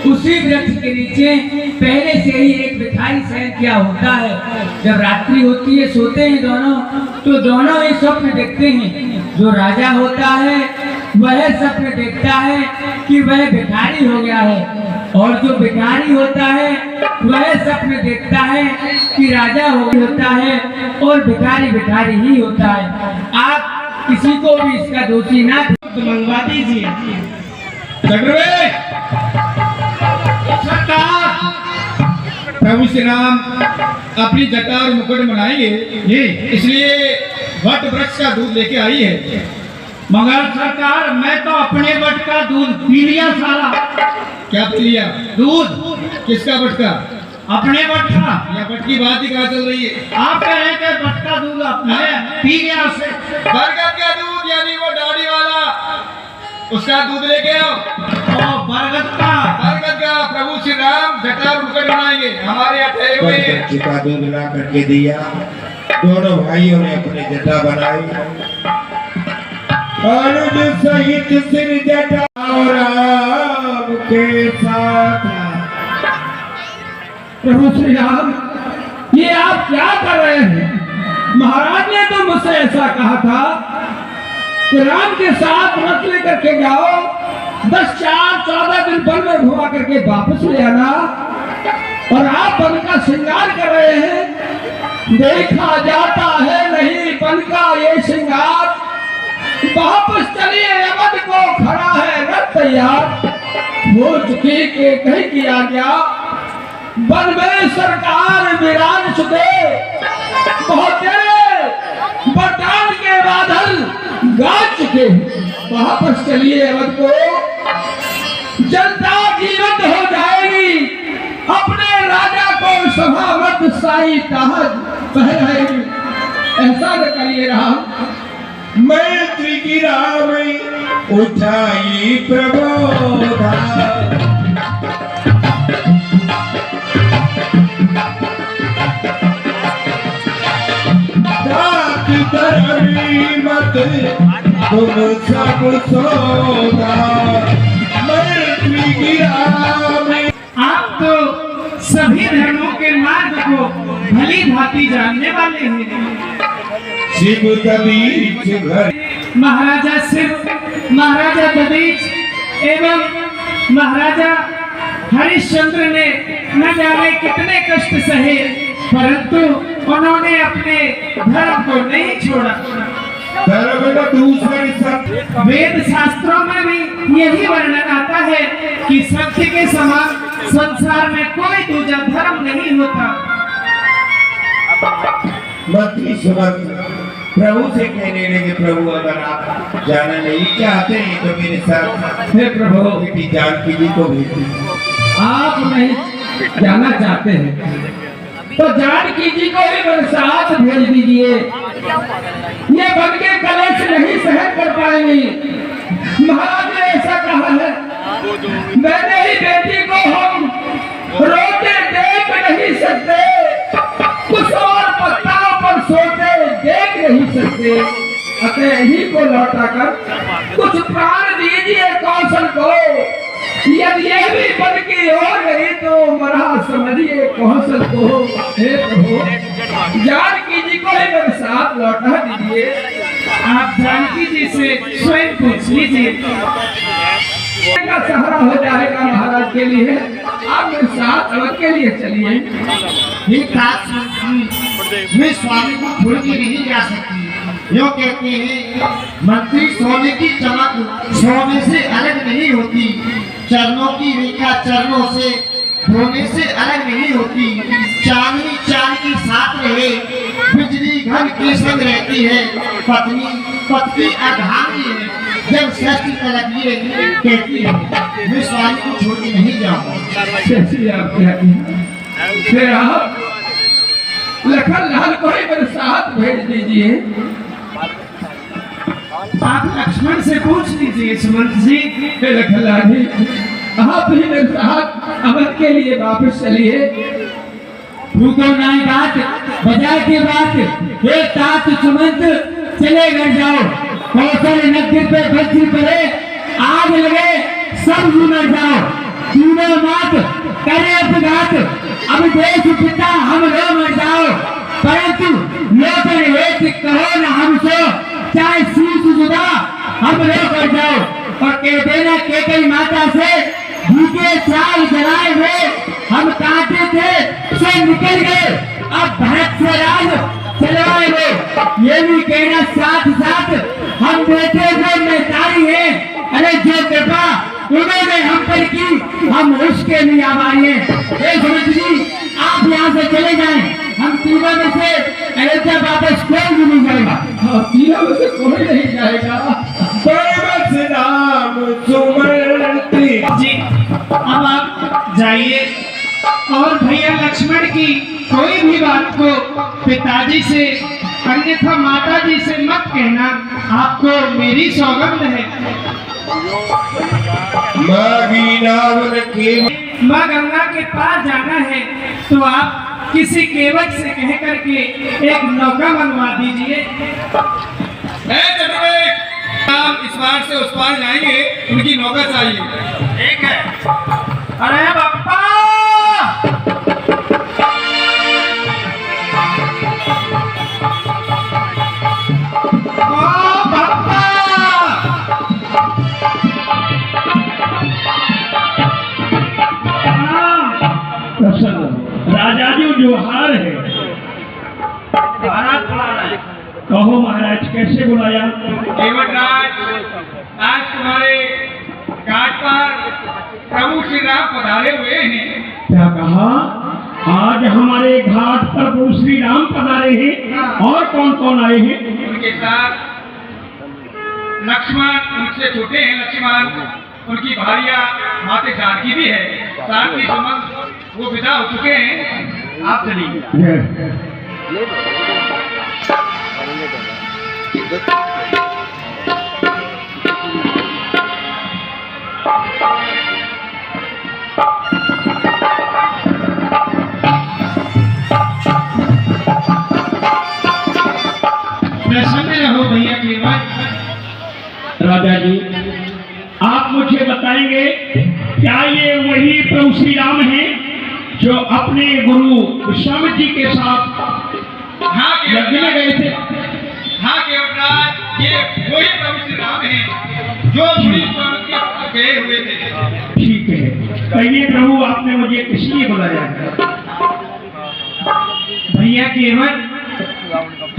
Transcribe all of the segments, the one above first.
उसी वृक्ष के नीचे पहले से ही एक भिखारी शयन किया होता है। जब रात्रि होती है, सोते हैं दोनों, तो दोनों ही स्वप्न देखते हैं। जो राजा होता है वह सपने देखता है कि वह भिखारी हो गया है, और जो भिखारी होता है वह सपने देखता है कि राजा होता है, और भिखारी भिखारी ही होता है। आप किसी को भी इसका दोषी ना मंगवा दीजिए। प्रभु श्री राम अपनी जटा और मुकुट बनाएंगे, इसलिए वट वृक्ष का दूध लेके आई है। मगर सरकार, मैं तो अपने वट का दूध पी लिया सारा। क्या पी लिया? दूध। किसका वट का? अपने वट का। या वट की बात ही कहाँ चल रही है? आप कह रहे थे वट का दूध अपने पी गया उसे। बरगद का दूध, यानी वो दाढ़ी वाला, उसका दूध लेके आओ। बरगद का। बरगद का प्रभु श्री राम जटा और मुकुट बनाएंगे, हमारे यहाँ ठहरे हुए हैं। बरगद का दूध ला करके दिया, दोनों भाइयों ने अपनी जटा बनाई, अनुज सहित सिर जटा और राम के साथ। प्रभु श्री राम, ये आप क्या कर रहे हैं? महाराज ने तो मुझसे ऐसा कहा था कि राम के साथ रथ लेकर के जाओ, 10-14 दिन वन में घुमा करके वापस ले आना, और आप वन का श्रृंगार कर रहे हैं। देखा जाता है नहीं वन का ये श्रृंगार। वापस चलिए, अवध को खड़ा है रथ तैयार। वो चुकी के कहीं किया गया, वन में सरकार विराज चुके, बहुत बरदान के बादल गा चुके। वापस चलिए, अवध को जनता जीवित हो जाएगी, अपने राजा को सभावत शाही ताज पहनाएगी। ऐसा न करिए राम। मैत्री की राम उठाई प्रबोधा, मत तुम सब सोदा, मैत्री की राम। आप तो सभी धर्मों के मार्ग को भली भांति जानने वाले हैं। शिव कबीर घर महाराजा शिव, महाराजा कबीर एवं महाराजा हरिश्चंद्र ने न जाने कितने कष्ट सहे, परंतु उन्होंने अपने धर्म को नहीं छोड़ा। वेद शास्त्रों में भी यही वर्णन आता है कि सत्य के समान संसार में कोई दूसरा धर्म नहीं होता। मंत्री सुमन प्रभु से कहने लगे, प्रभु अगर आप जाना नहीं चाहते हैं तो मेरे साथ हे प्रभु, बेटी जानकी जी को भेज दीजिए। आप नहीं जाना चाहते हैं तो जानकी जी को ही मेरे साथ भेज दीजिए। ये बन के कलेश नहीं सहन कर पाएंगी। महाराज ने ऐसा कहा है, मैंने ही बेटी को हम रोते देख नहीं सकते, कुछ और पत्ताओं पर सोते देख नहीं सकते, अतः ही को लौटाकर कुछ प्राण दीजिए कौशल को। यदि ये भी बन की हो गई तो मरा समझिए कौशल को। हे प्रभु, जानकी जी को ही मेरे साथ लौटा दीजिए। आप जानकी जी से स्वयं पूछ लीजिए, का सहारा हो जाएगा महाराज के लिए। आप मेरे साथ अवध के लिए चलिए। मैं स्वामी को छोड़ के नहीं जा सकती। यो कहते हैं, मंत्री सोने की चमक सोने से अलग नहीं होती, चरणों की रेखा चरणों से धोने से अलग नहीं होती। चांदनी चांद के साथ रहे, बिजली घन के संग रहती है, पत्नी पत्नी अर्धांगी है। जब सृष्टि तलक ये कहती है, मैं स्वामी को छोड़ के नहीं जाऊंगा। फिर आप लखन लाल को ही मेरे साथ भेज दीजिए। आप लक्ष्मण से पूछ लीजिए सुमंत जी। लखन लाल जी, आप ही मेरे साथ अवध के लिए वापस चलिए। रुको नहीं बात, बजाय की बात, हे तात सुमंत चले घर जाओ। कौशल नगर पे बच्ची पड़े, आग लगे, सब मर जाओ। तीनों मात करे अपघात, अब देश पिता हम रो मर जाओ, परंतु लोकन हेत कहो न हमसो, चाहे शीश जुदा हम रो कर जाओ। और कह देना के कई माता से भूखे चाल जलाए हुए हम कांटे थे से निकल गए, अब भरत से राज चलवाए हुए। ये भी कहना साथ साथ हम बेटे जो महतारी हैं, अरे जो कृपा उन्होंने हम पर की हम उसके लिए आभारी हैं। ये समझ जी आप यहाँ से चले जाएं, हम तीनों में से अयोध्या वापस कोई भी नहीं जाएगा। तीनों में से कोई नहीं जाएगा। बस राम सुमरती जी अब आप जाइए और भैया लक्ष्मण की कोई भी बात को पिताजी से अन्यथा माताजी से मत कहना, आपको मेरी सौगंध है। माँ गंगा के पास जाना है तो आप किसी केवट से कह करके एक नौका मनवा दीजिए। आप इस पार से उस पार जाएंगे, उनकी नौका चाहिए। ठीक है। अरे बापा राजा जी जोहार है। कहो महाराज कैसे बुलाया? केवटराज, आज तुम्हारे घाट पर प्रभु श्री राम पधारे हुए हैं। क्या कहा? आज हमारे घाट पर प्रभु श्री राम पधारे हैं। और कौन कौन आए हैं? उनके साथ लक्ष्मण, उनसे छोटे हैं लक्ष्मण, उनकी भारिया माते जानकी भी है, साथ ही संबंध वो विदा हो चुके हैं। आप चलिए। प्रसन्न रहो भैया केवट। राजा जी आप मुझे बताएंगे क्या ये वही प्रभु श्री राम हैं जो अपने गुरु विश्वामित्र जी के साथ हाँ यज्ञ में गए थे? हाँ केवटराज, ये वही प्रभु श्री राम हैं जो मुनि स्वामी के साथ गए हुए थे। ठीक है, कहिए प्रभु आपने मुझे किस लिए बुलाया? भैया केवट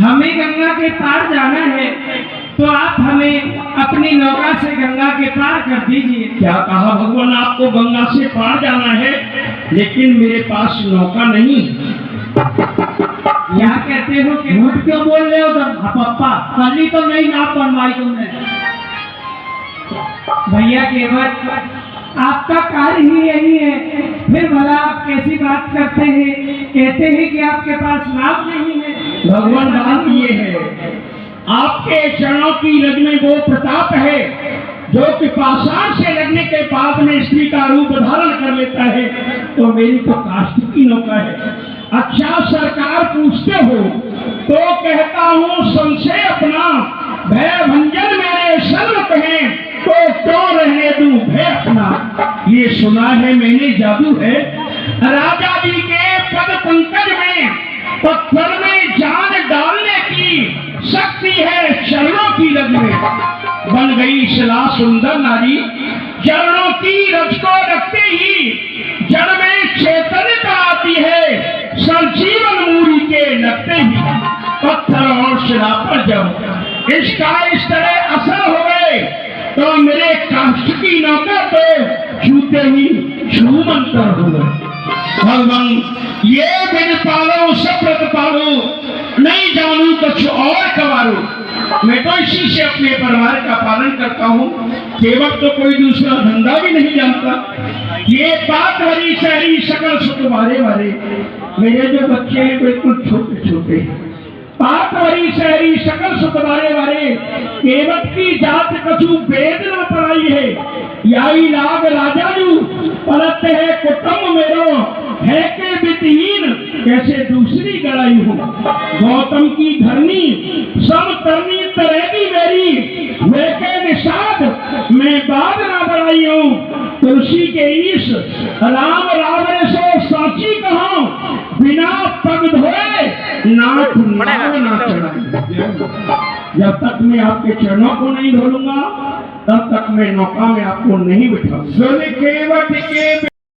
हमें गंगा के पार जाना है तो आप हमें अपनी नौका से गंगा के पार कर दीजिए। क्या कहा भगवान? आपको गंगा से पार जाना है, लेकिन मेरे पास नौका नहीं। क्या कहते हो कि झूठ क्यों बोल रहे हो तुम? पप्पा कल ही तो नहीं नाप बनवाई तुमने। भैया केवट आपका कार्य ही यही है, फिर भला आप कैसी बात करते हैं? कहते हैं कि आपके पास नाव नहीं है। भगवान बात ये है, आपके चरणों की रज में वो प्रताप है जो कि पाषाण से लगने के बाद में स्त्री का रूप धारण कर लेता है। तो मेरी तो काष्ठ की नौका है। अच्छा सरकार पूछते हो तो कहता हूँ संशय अपना, भय भंजन मेरे सर्व कहें तो क्यों रहने दूं भय अपना। ये सुना है मैंने जादू है राजा जी के पद पंकज में, पत्थर में जान डालने की शक्ति है चरणों की रज में। बन गई शिला सुंदर नारी, चरणों की रज को रखते ही जड़ में चैतन्यता आती है। संजीवन मूरी के लगते ही पत्थर और शिला पर जब इसका इस तरह असर हो गए तो मेरे काष्ठ की नौका तो छूते ही छूमंतर हो गए। भगवान ये बिन पालो सप्रत पालो, नहीं जानू कुछ और कवारू। मैं तो इसी से अपने परिवार का पालन करता हूँ, केवल तो कोई दूसरा धंधा भी नहीं जानता। ये बात हरी शहरी सकल सुख वारे वारे, मेरे जो बच्चे हैं बिल्कुल छोटे छोटे। बात हरी शहरी सकल सुख वारे वारे, केवट की जात कछु वेद न पढ़ाई है। याई लाग राजाजू परत है कुटुंब मेरो, है के वित्तहीन कैसे दूसरी गड़ाई हो। गौतम की धरनी सब तरनी तरेगी मेरी, वे के निषाद मैं बाद न बढ़ाई हूँ। तुलसी के ईश राम राम ने सो साची कहा, बिना पग धोए नाथ नाव ना चढ़ाए। जब तक मैं आपके चरणों को नहीं धो लूंगा तब तक मैं नौका में आपको नहीं बिठा। सुन केवट के